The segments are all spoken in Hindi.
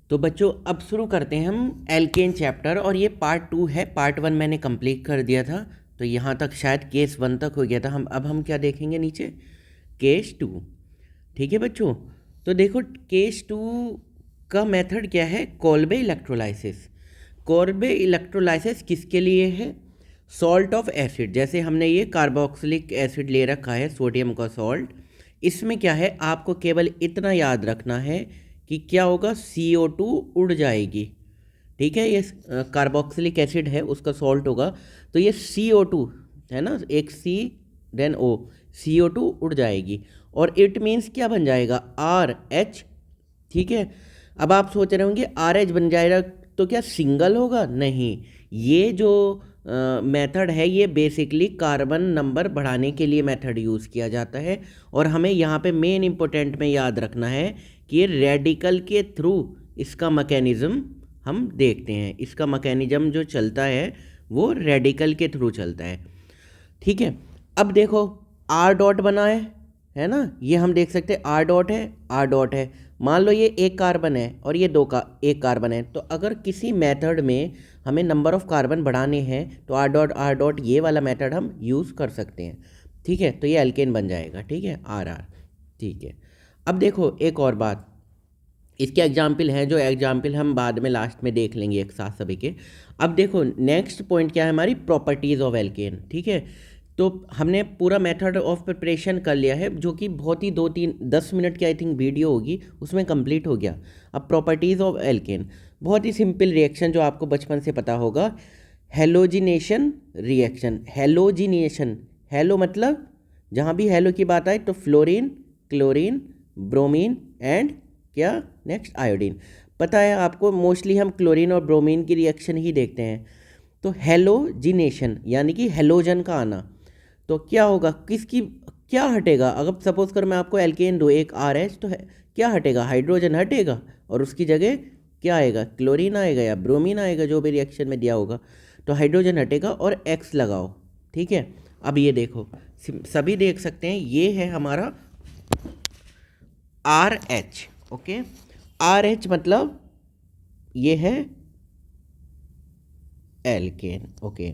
तो बच्चों अब शुरू करते हैं हम एल्केन चैप्टर, और ये पार्ट 2 है। पार्ट 1 मैंने कंप्लीट कर दिया था, तो यहाँ तक शायद केस 1 तक हो गया था। अब हम क्या देखेंगे नीचे, केस 2। ठीक है बच्चों, तो देखो केस 2 का मेथड क्या है, कोल्बे इलेक्ट्रोलाइसिस। कोल्बे इलेक्ट्रोलाइसिस किसके लिए है, सॉल्ट ऑफ एसिड। जैसे हमने ये कार्बोक्सिलिक एसिड ले रखा है, सोडियम का सॉल्ट। इसमें क्या है, आपको केवल इतना याद रखना है कि क्या होगा, CO2 उड़ जाएगी। ठीक है, ये कार्बोक्सिलिक एसिड है, उसका सॉल्ट होगा, तो ये CO2 है ना, एक C देन O, CO2 उड़ जाएगी, और इट मीन्स क्या बन जाएगा, RH। ठीक है, अब आप सोच रहे होंगे RH बन जाएगा तो क्या सिंगल होगा, नहीं। ये जो मेथड है ये बेसिकली कार्बन नंबर बढ़ाने के लिए मेथड यूज़ किया जाता है, और हमें यहाँ पे मेन इंपॉर्टेंट में याद रखना है कि ये रेडिकल के थ्रू इसका मैकेनिज़्म हम देखते हैं। इसका मैकेनिज़्म जो चलता है वो रेडिकल के थ्रू चलता है। ठीक है, अब देखो R डॉट बना है ना, ये हम देख सकते हैं R डॉट है, R डॉट है। मान लो ये एक कार्बन है और ये एक कार्बन है, तो अगर किसी मेथड में हमें नंबर ऑफ कार्बन बढ़ाने हैं तो R डॉट ये वाला मेथड हम यूज़ कर सकते हैं। ठीक है, तो ये एल्केन बन जाएगा। ठीक है, RR। ठीक है, अब देखो एक और बात, इसके एग्जाम्पल हैं, जो एग्जाम्पल हम बाद में लास्ट में देख लेंगे एक साथ सभी के। अब देखो नेक्स्ट पॉइंट क्या है, हमारी प्रॉपर्टीज़ ऑफ एल्केन। ठीक है, तो हमने पूरा मेथड ऑफ प्रिपरेशन कर लिया है, जो कि बहुत ही 10 मिनट की आई थिंक वीडियो होगी, उसमें कंप्लीट हो गया। अब प्रॉपर्टीज़ ऑफ एल्केन, बहुत ही सिंपल रिएक्शन जो आपको बचपन से पता होगा, हेलोजिनेशन रिएक्शन। हेलोजिनेशन, हेलो मतलब जहाँ भी हेलो की बात आए तो फ्लोरीन, क्लोरीन, ब्रोमीन एंड क्या नेक्स्ट आयोडीन। पता है आपको, मोस्टली हम क्लोरीन और ब्रोमीन की रिएक्शन ही देखते हैं। तो हेलोजिनेशन यानी कि हेलोजन का आना, तो क्या होगा, किसकी क्या हटेगा, अगर सपोज कर मैं आपको एल्केन दूँ एक RH, तो क्या हटेगा, हाइड्रोजन हटेगा, और उसकी जगह क्या आएगा, क्लोरीन आएगा या ब्रोमीन आएगा, जो भी रिएक्शन में दिया होगा, तो हाइड्रोजन हटेगा और X लगाओ। ठीक है, अब ये देखो सभी देख सकते हैं, ये है हमारा RH। ओके, RH मतलब ये है एल्केन। ओके,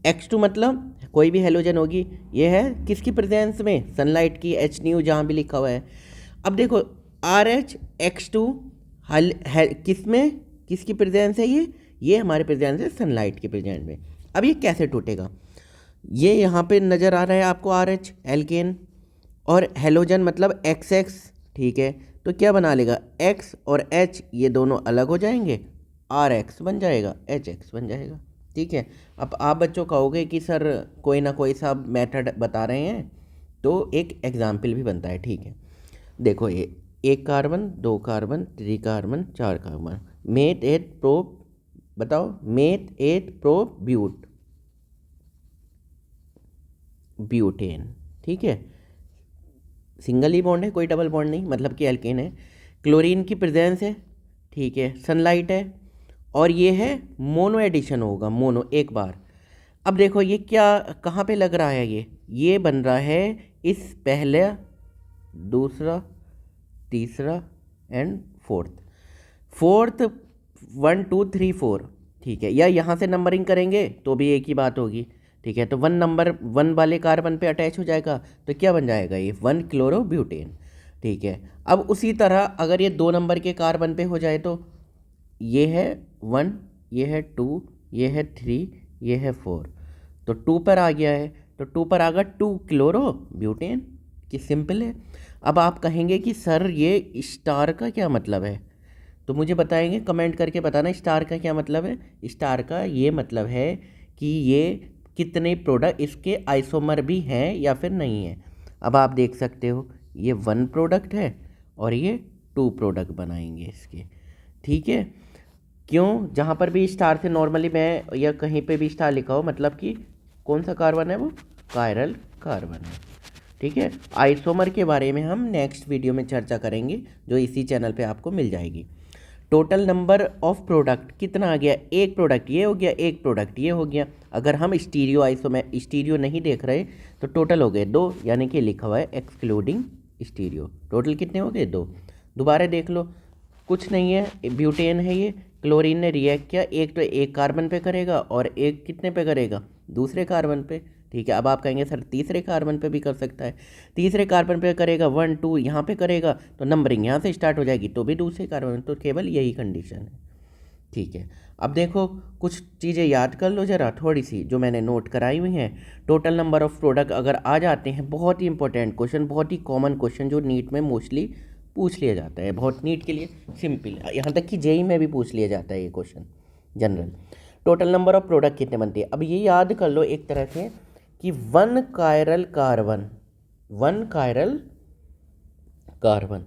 X2 मतलब कोई भी हेलोजन होगी, ये है किसकी प्रेजेंस में, सनलाइट की, H न्यू जहाँ भी लिखा हुआ है। अब देखो RH X2 किस में, किसकी प्रेजेंस है, ये हमारे प्रेजेंस है सनलाइट के प्रेजेंस में। अब ये कैसे टूटेगा, ये यहाँ पे नज़र आ रहा है आपको RH एल्केन, और हेलोजन मतलब XX। ठीक है, तो क्या बना लेगा, X और H ये दोनों अलग हो जाएंगे, RH बन जाएगा, HX बन जाएगा। ठीक है, अब आप बच्चों कहोगे कि सर कोई ना कोई सा मेथड बता रहे हैं, तो एक एग्जाम्पल भी बनता है। ठीक है, देखो ये एक कार्बन, दो carbon, 3 carbon, 4 carbon, meth 8 pro, बताओ मेथ 8 प्रो ब्यूटेन। ठीक है, सिंगल ही बॉन्ड है, कोई डबल बॉन्ड नहीं, मतलब कि एल्केन है। क्लोरीन की प्रेजेंस है, ठीक है, सनलाइट है, और ये है मोनो एडिशन होगा, मोनो एक बार। अब देखो ये क्या कहाँ पे लग रहा है, ये बन रहा है इस पहला, दूसरा, तीसरा एंड फोर्थ 1 2 3 4। ठीक है, या यहाँ से नंबरिंग करेंगे तो भी एक ही बात होगी। ठीक है, तो 1 वाले कार्बन पे अटैच हो जाएगा, तो क्या बन जाएगा, ये 1 क्लोरोब्यूटेन। ठीक है, अब उसी तरह अगर ये 2 नंबर के कार्बन पे हो जाए, तो ये है 1, ये है 2, ये है 3, ये है 4, तो 2 पर आ गया है, तो 2 पर आ गया 2 क्लोरोब्यूटेन। कि सिंपल है। अब आप कहेंगे कि सर ये स्टार का क्या मतलब है, तो मुझे बताएंगे, कमेंट करके बताना स्टार का क्या मतलब है। स्टार का ये मतलब है कि ये कितने प्रोडक्ट इसके आइसोमर भी हैं या फिर नहीं है। अब आप देख सकते हो ये 1 प्रोडक्ट है और ये 2 प्रोडक्ट बनाएंगे इसके। ठीक है, क्यों, जहाँ पर भी स्टार से नॉर्मली मैं या कहीं पे भी स्टार लिखा हो, मतलब कि कौन सा कार्बन है, वो कायरल कार्बन है। ठीक है, आइसोमर के बारे में हम नेक्स्ट वीडियो में चर्चा करेंगे, जो इसी चैनल पे आपको मिल जाएगी। टोटल नंबर ऑफ प्रोडक्ट कितना आ गया, एक प्रोडक्ट ये हो गया, एक प्रोडक्ट ये हो गया। अगर हम स्टीरियो नहीं देख रहे तो टोटल हो गए 2, यानी कि लिखा हुआ है एक्सक्लूडिंग स्टीरियो। टोटल कितने हो गए, 2। दोबारा देख लो, कुछ नहीं है, ब्यूटेन है ये। क्लोरीन ने रिएक्ट किया, एक तो एक कार्बन पे करेगा और एक कितने पे करेगा, दूसरे कार्बन पे। ठीक है, अब आप कहेंगे सर तीसरे कार्बन पे भी कर सकता है। तीसरे कार्बन पे करेगा 1 2 यहाँ पे करेगा तो नंबरिंग यहाँ से स्टार्ट हो जाएगी, तो भी दूसरे कार्बन। तो केवल यही कंडीशन है। ठीक है, अब देखो कुछ चीज़ें याद कर लो ज़रा थोड़ी सी जो मैंने नोट कराई हुई हैं। टोटल नंबर ऑफ प्रोडक्ट अगर आ जाते हैं, बहुत ही इंपॉर्टेंट क्वेश्चन, बहुत ही कॉमन क्वेश्चन जो नीट में मोस्टली पूछ लिया जाता है, बहुत नीट के लिए सिंपल, यहाँ तक कि जेई में भी पूछ लिया जाता है ये question general. Total number of product कितने बनते हैं, अब ये याद कर लो एक तरह से कि 1 कायरल कार्बन, 1 कायरल कार्बन,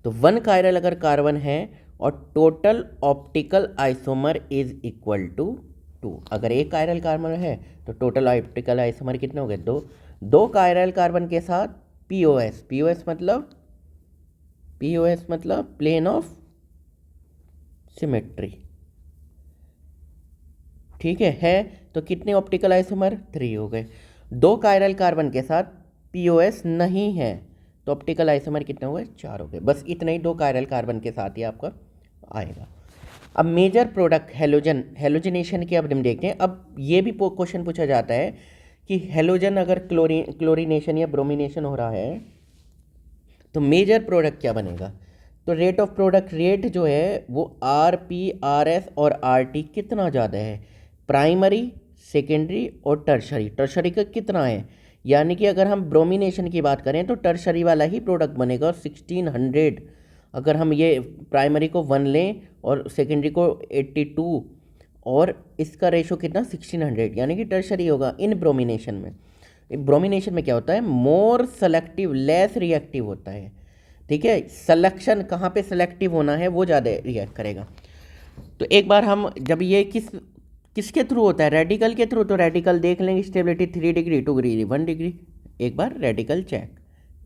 तो 1 कायरल अगर कार्बन है और total optical isomer is equal to 2, अगर एक कायरल कार्बन है तो टोटल ऑप्टिकल आइसोमर कितने हो गए, 2। 2 कायरल कार्बन के साथ पीओएस, पीओएस मतलब प्लेन ऑफ सिमेट्री। ठीक है तो कितने ऑप्टिकल आइसोमर, 3 हो गए। 2 कायरल कार्बन के साथ पीओएस नहीं है तो ऑप्टिकल आइसोमर कितने हुए, 4 हो गए। बस इतना ही 2 कायरल कार्बन के साथ ही आपका आएगा। अब मेजर प्रोडक्ट हेलोजनेशन के अब हम देखते हैं। अब ये भी क्वेश्चन पूछा जाता है कि हेलोजन अगर क्लोरीनेशन या ब्रोमिनेशन हो रहा है तो मेजर प्रोडक्ट क्या बनेगा। तो रेट ऑफ प्रोडक्ट रेट जो है वो RP, RS और RT कितना ज़्यादा है, प्राइमरी, सेकेंडरी और टर्शरी का कितना है। यानी कि अगर हम ब्रोमिनेशन की बात करें तो टर्शरी वाला ही प्रोडक्ट बनेगा, और 1600 अगर हम ये प्राइमरी को 1 लें और सेकेंडरी को 82 और इसका रेशो कितना 1600, यानी कि टर्शरी होगा इन ब्रोमिनेशन में। ब्रोमिनेशन में क्या होता है, मोर सेलेक्टिव लेस रिएक्टिव होता है। ठीक है, सिलेक्शन कहाँ पे सेलेक्टिव होना है वो ज़्यादा रिएक्ट करेगा। तो एक बार हम जब ये किसके थ्रू होता है, रेडिकल के थ्रू, तो रेडिकल देख लेंगे, स्टेबिलिटी 3 डिग्री 2 डिग्री 1 डिग्री, एक बार रेडिकल चेक।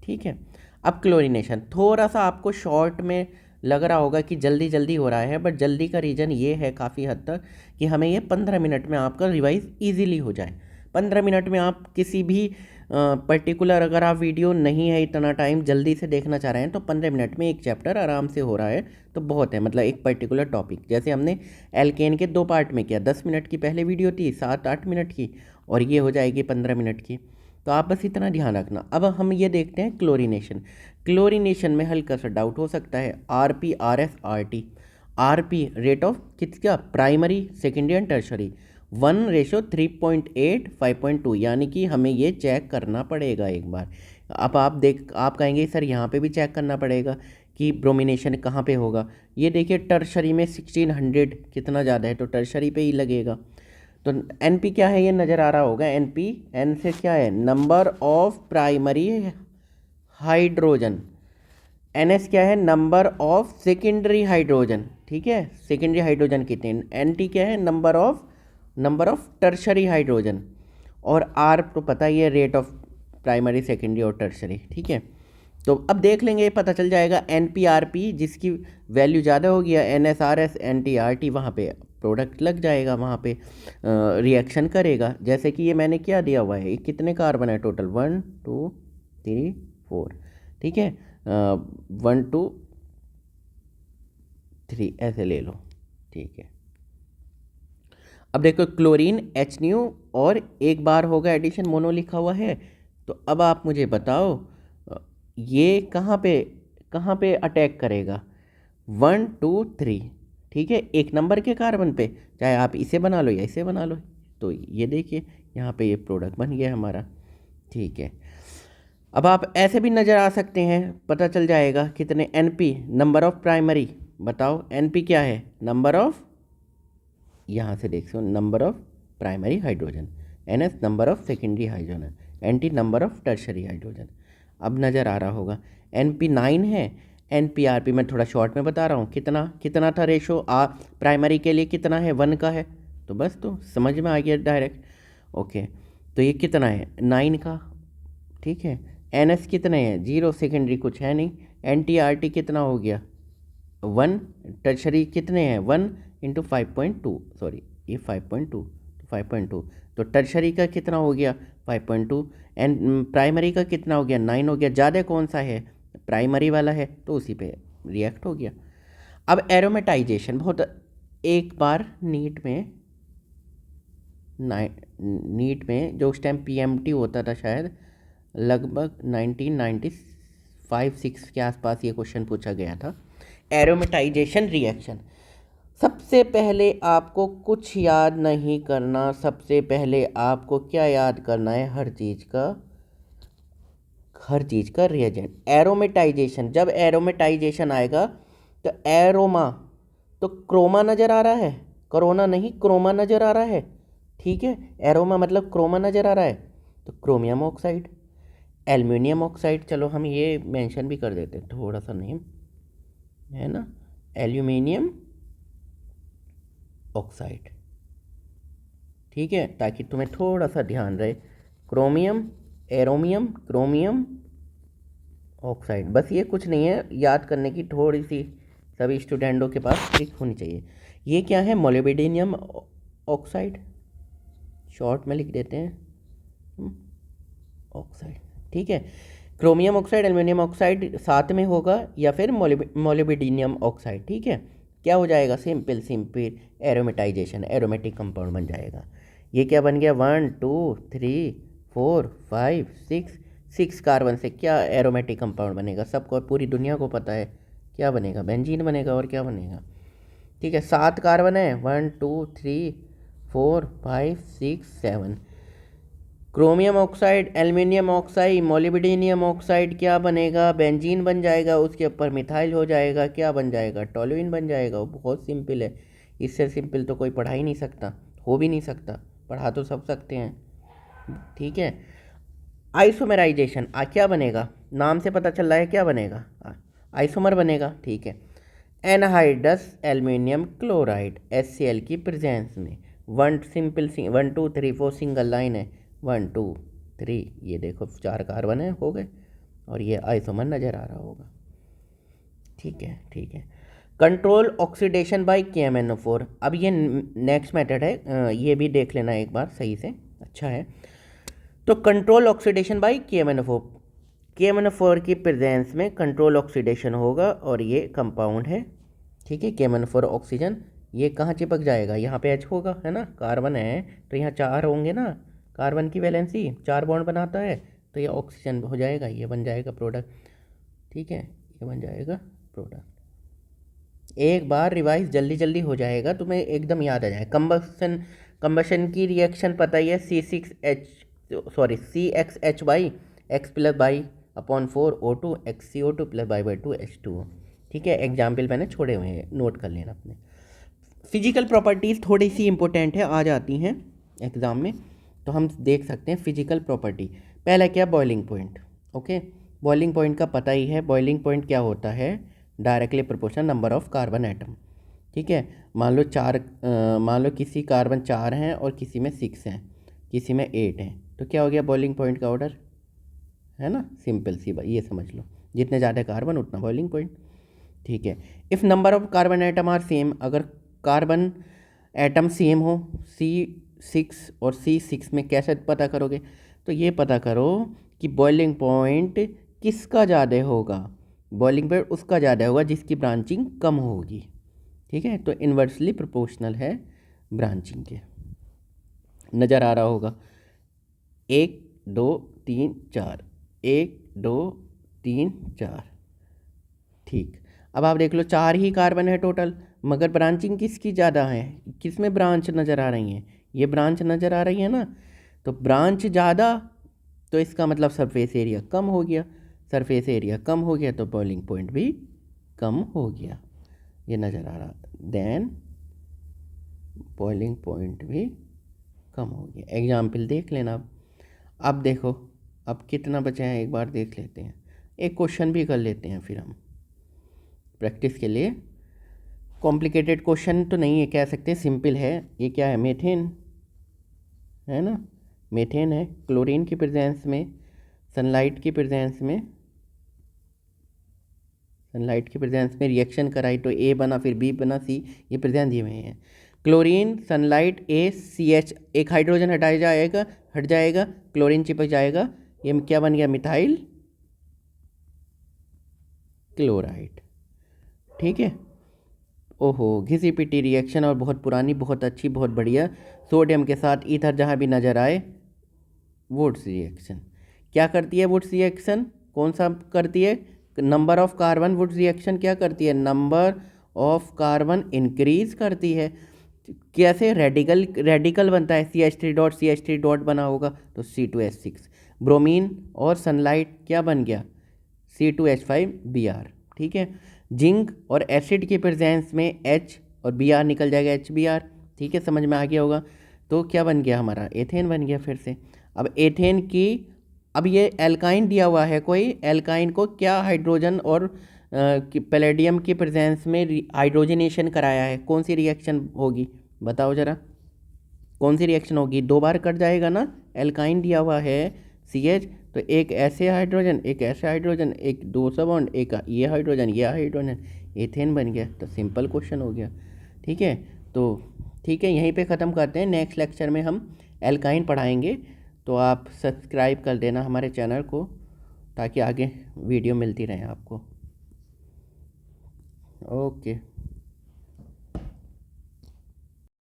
ठीक है, अब क्लोरीनेशन थोड़ा सा आपको शॉर्ट में लग रहा होगा कि जल्दी जल्दी हो रहा है, बट जल्दी का रीज़न ये है काफ़ी हद तक कि हमें ये 15 मिनट में आपका रिवाइज ईजीली हो जाए। 15 मिनट में आप किसी भी पर्टिकुलर, अगर आप वीडियो नहीं है इतना टाइम जल्दी से देखना चाह रहे हैं तो 15 मिनट में एक चैप्टर आराम से हो रहा है, तो बहुत है। मतलब एक पर्टिकुलर टॉपिक जैसे हमने एल्केन के 2 पार्ट में किया, 10 मिनट की पहले वीडियो थी, 7-8 मिनट की, और ये हो जाएगी 15 मिनट की। तो आप बस इतना ध्यान रखना। अब हम ये देखते हैं क्लोरीनेशन में हल्का सा डाउट हो सकता है, RP, RS, RT। RP rate of किसका, प्राइमरी, सेकेंडरी एंड टर्शरी, 1:3.8 5.2, यानी कि हमें ये चेक करना पड़ेगा एक बार। अब आप कहेंगे सर यहाँ पे भी चेक करना पड़ेगा कि ब्रोमिनेशन कहाँ पे होगा। ये देखिए टर्शरी में 1600 कितना ज़्यादा है तो टर्शरी पे ही लगेगा। तो NP क्या है ये नज़र आ रहा होगा, NP, N से क्या है, number of primary hydrogen, NS क्या है, नंबर ऑफ सेकेंडरी हाइड्रोजन। ठीक है, सेकेंडरी हाइड्रोजन कितने, NT क्या है, नंबर ऑफ टर्शरी हाइड्रोजन, और R तो पता ही है, रेट ऑफ प्राइमरी, सेकेंडरी और टर्शरी। ठीक है, तो अब देख लेंगे, पता चल जाएगा NP RP जिसकी वैल्यू ज़्यादा होगी, NS RS NT RT, वहाँ पे प्रोडक्ट लग जाएगा, वहाँ पे रिएक्शन करेगा। जैसे कि ये मैंने क्या दिया हुआ है, ये कितने कार्बन है टोटल, 1 2 3 4। ठीक है, 1 2 3 ऐसे ले लो। ठीक है, अब देखो क्लोरीन HNO और एक बार होगा एडिशन, मोनो लिखा हुआ है। तो अब आप मुझे बताओ ये कहाँ पे अटैक करेगा, 1 2 3। ठीक है, एक नंबर के कार्बन पे, चाहे आप इसे बना लो या इसे बना लो। तो ये देखिए यहाँ पे ये प्रोडक्ट बन गया हमारा। ठीक है, अब आप ऐसे भी नज़र आ सकते हैं, पता चल जाएगा कितने, NP नंबर ऑफ प्राइमरी, बताओ NP क्या है, नंबर ऑफ, यहाँ से देख so number of primary hydrogen, NS number of secondary hydrogen, NT number of tertiary hydrogen. अब नज़र आ रहा होगा NP 9 है, NP RP मैं थोड़ा शॉर्ट में बता रहा हूँ, कितना था रेशो, प्राइमरी के लिए कितना है, 1 का है, तो बस तो समझ में आ गया डायरेक्ट। ओके, तो ये कितना है, 9 का। ठीक है, NS कितने हैं, 0, सेकेंडरी कुछ है नहीं, NT RT कितना हो गया, 1, टर्शरी कितने हैं, 1 × 5.2, सॉरी ये 5.2, 5.2, तो टर्शरी का कितना हो गया 5.2, एंड प्राइमरी का कितना हो गया 9 हो गया। ज़्यादा कौन सा है, प्राइमरी वाला है, तो उसी पे रिएक्ट हो गया। अब एरोमेटाइजेशन बहुत एक बार नीट में जो उस टाइम पीएमटी होता था शायद लगभग 1995-6 के आसपास ये क्वेश्चन पूछा गया था। एरोमेटाइजेशन रिएक्शन, सबसे पहले आपको कुछ याद नहीं करना, सबसे पहले आपको क्या याद करना है, हर चीज़ का रिएजेंट। एरोमेटाइजेशन, जब एरोमेटाइजेशन आएगा तो एरोमा, तो क्रोमा नज़र आ रहा है, कोरोना नहीं क्रोमा नज़र आ रहा है, ठीक है। एरोमा मतलब क्रोमा नज़र आ रहा है, तो क्रोमियम ऑक्साइड, एल्युमिनियम ऑक्साइड, चलो हम ये मेंशन भी कर देते हैं थोड़ा सा नेम, है ना, एल्युमिनियम ऑक्साइड, ठीक है, ताकि तुम्हें थोड़ा सा ध्यान रहे। क्रोमियम, एरोमियम, क्रोमियम ऑक्साइड, बस ये कुछ नहीं है, याद करने की थोड़ी सी सभी स्टूडेंटों के पास ट्रिक होनी चाहिए। ये क्या है, मोलिब्डेनम ऑक्साइड, शॉर्ट में लिख देते हैं ऑक्साइड, ठीक है। क्रोमियम ऑक्साइड, एल्युमिनियम ऑक्साइड साथ में होगा या फिर मोलिब्डेनम ऑक्साइड, ठीक है। क्या हो जाएगा, सिंपल एरोमेटाइजेशन, एरोमेटिक कंपाउंड बन जाएगा। ये क्या बन गया, 1 2 3 4 5 6 कार्बन से क्या एरोमेटिक कंपाउंड बनेगा, सबको पूरी दुनिया को पता है क्या बनेगा, बेंजीन बनेगा, और क्या बनेगा, ठीक है। 7 कार्बन है, 1 2 3 4 5 6 7, chromium oxide, aluminium oxide, molybdenum oxide क्या बनेगा, बेंजीन बन जाएगा, उसके ऊपर मिथाइल हो जाएगा, क्या बन जाएगा, टोलुइन बन जाएगा। बहुत सिंपल है, इससे सिंपल तो कोई पढ़ा ही नहीं सकता, हो भी नहीं सकता, पढ़ा तो सब सकते हैं, ठीक है। आइसोमेराइजेशन क्या बनेगा, नाम से पता चल रहा है क्या बनेगा, आइसोमर बनेगा, ठीक है। एनहाइड्रस एल्युमिनियम क्लोराइड HCl की प्रेजेंस में, 1 2 3 4 सिंगल लाइन है, 1 2 3, ये देखो 4 कार्बन है, हो गए, और ये आइसोमर नज़र आ रहा होगा, ठीक है। कंट्रोल ऑक्सीडेशन बाय KMnO4, अब ये नेक्स्ट मेथड है, ये भी देख लेना एक बार सही से, अच्छा है। तो कंट्रोल ऑक्सीडेशन बाय KMnO4 की प्रेजेंस में कंट्रोल ऑक्सीडेशन होगा, और ये कंपाउंड है, ठीक है। KMnO4 ऑक्सीजन, ये कहाँ चिपक जाएगा, यहाँ पे H होगा, है ना, कार्बन है तो यहाँ 4 होंगे ना, कार्बन की वैलेंसी 4 बॉन्ड बनाता है, तो ये ऑक्सीजन हो जाएगा, ये बन जाएगा प्रोडक्ट, ठीक है, ये बन जाएगा प्रोडक्ट। एक बार रिवाइज जल्दी हो जाएगा, तुम्हें एकदम याद आ जाएगा। कंबशन की रिएक्शन पता ही है, CXH by X plus by upon 4 O2 XCO2 plus by 2 H2O, ठीक है। एग्जाम्पल मैंने छोड़े हुए हैं, नोट कर लेना अपने। फिजिकल प्रॉपर्टीज़ थोड़ी सी इंपॉर्टेंट है, आ जाती हैं एग्ज़ाम में, तो हम देख सकते हैं फिजिकल प्रॉपर्टी। पहला क्या, boiling point, okay. Boiling point का पता ही है, बॉइलिंग पॉइंट क्या होता है, directly proportional number of carbon atom, ठीक है। मान लो किसी कार्बन 4 हैं और किसी में 6 हैं, किसी में 8 हैं, तो क्या हो गया बॉइलिंग पॉइंट का ऑर्डर, है ना, सिंपल सी बात, ये समझ लो, जितने ज़्यादा कार्बन उतना बॉइलिंग पॉइंट, ठीक है। If number of carbon atom are same, अगर कार्बन एटम सेम हो, C6 और C6 में कैसे पता करोगे, तो ये पता करो कि बॉइलिंग पॉइंट किसका ज़्यादा होगा, बॉइलिंग पॉइंट उसका ज़्यादा होगा जिसकी ब्रांचिंग कम होगी, ठीक है। तो इन्वर्सली प्रोपोर्शनल है ब्रांचिंग के, नज़र आ रहा होगा, 1 2 3 4, 1 2 3 4, ठीक। अब आप देख लो 4 ही कार्बन है टोटल, मगर ब्रांचिंग किसकी ज़्यादा है, किस में ब्रांच नज़र आ रही हैं, ये ब्रांच नज़र आ रही है ना, तो ब्रांच ज़्यादा, तो इसका मतलब सरफेस एरिया कम हो गया, सरफेस एरिया कम हो गया तो बॉइलिंग पॉइंट भी कम हो गया, ये नज़र आ रहा, देन बॉइलिंग पॉइंट भी कम हो गया। एग्जाम्पल देख लेना। अब देखो, अब कितना बचे हैं एक बार देख लेते हैं, एक क्वेश्चन भी कर लेते हैं फिर हम प्रैक्टिस के लिए। कॉम्प्लिकेटेड क्वेश्चन तो नहीं है, कह सकते सिंपल है। ये क्या है, मीथेन है ना, मीथेन है, क्लोरीन की प्रेजेंस में, सनलाइट की प्रेजेंस में रिएक्शन कराई तो ए बना, फिर बी बना, सी, ये प्रेजेंस दिए हुए हैं। क्लोरीन, सनलाइट, ACH, एक हाइड्रोजन हट जाएगा, क्लोरीन चिपक जाएगा, ये क्या बन गया, मिथाइल क्लोराइड, ठीक है। ओहो, घिसी पिटी रिएक्शन और बहुत पुरानी, बहुत अच्छी, बहुत बढ़िया। सोडियम के साथ ईथर जहाँ भी नज़र आए, वुड्स रिएक्शन। क्या करती है वुड्स रिएक्शन? कौन सा करती है? Number of carbon. Wurtz reaction क्या करती है? नंबर ऑफ कार्बन इंक्रीज करती है। कैसे? रेडिकल बनता है, CH3 डॉट बना होगा तो C2H6। ब्रोमीन और सनलाइट क्या बन गया? C2H5Br। ठीक है। जिंक और एसिड के प्रेजेंस में H और Br निकल जाएगा, HBr। ठीक है, समझ में आ गया होगा। तो क्या बन गया हमारा? एथेन बन गया फिर से। अब एथेन की, अब ये एल्काइन दिया हुआ है कोई, एल्काइन को क्या हाइड्रोजन और पैलेडियम के प्रेजेंस में हाइड्रोजनेशन कराया है, कौन सी रिएक्शन होगी बताओ ज़रा, कौन सी रिएक्शन होगी? 2 बार कट जाएगा ना, एल्काइन दिया हुआ है CH, तो एक ऐसे हाइड्रोजन, एक ऐसे हाइड्रोजन, एक 2 बॉन्ड, एक ये हाइड्रोजन, ये हाइड्रोजन, एथेन बन गया। तो सिंपल क्वेश्चन हो गया। ठीक है, तो ठीक है, यहीं पे ख़त्म करते हैं। नेक्स्ट लेक्चर में हम एल्काइन पढ़ाएंगे, तो आप सब्सक्राइब कर देना हमारे चैनल को, ताकि आगे वीडियो मिलती रहे आपको। ओके।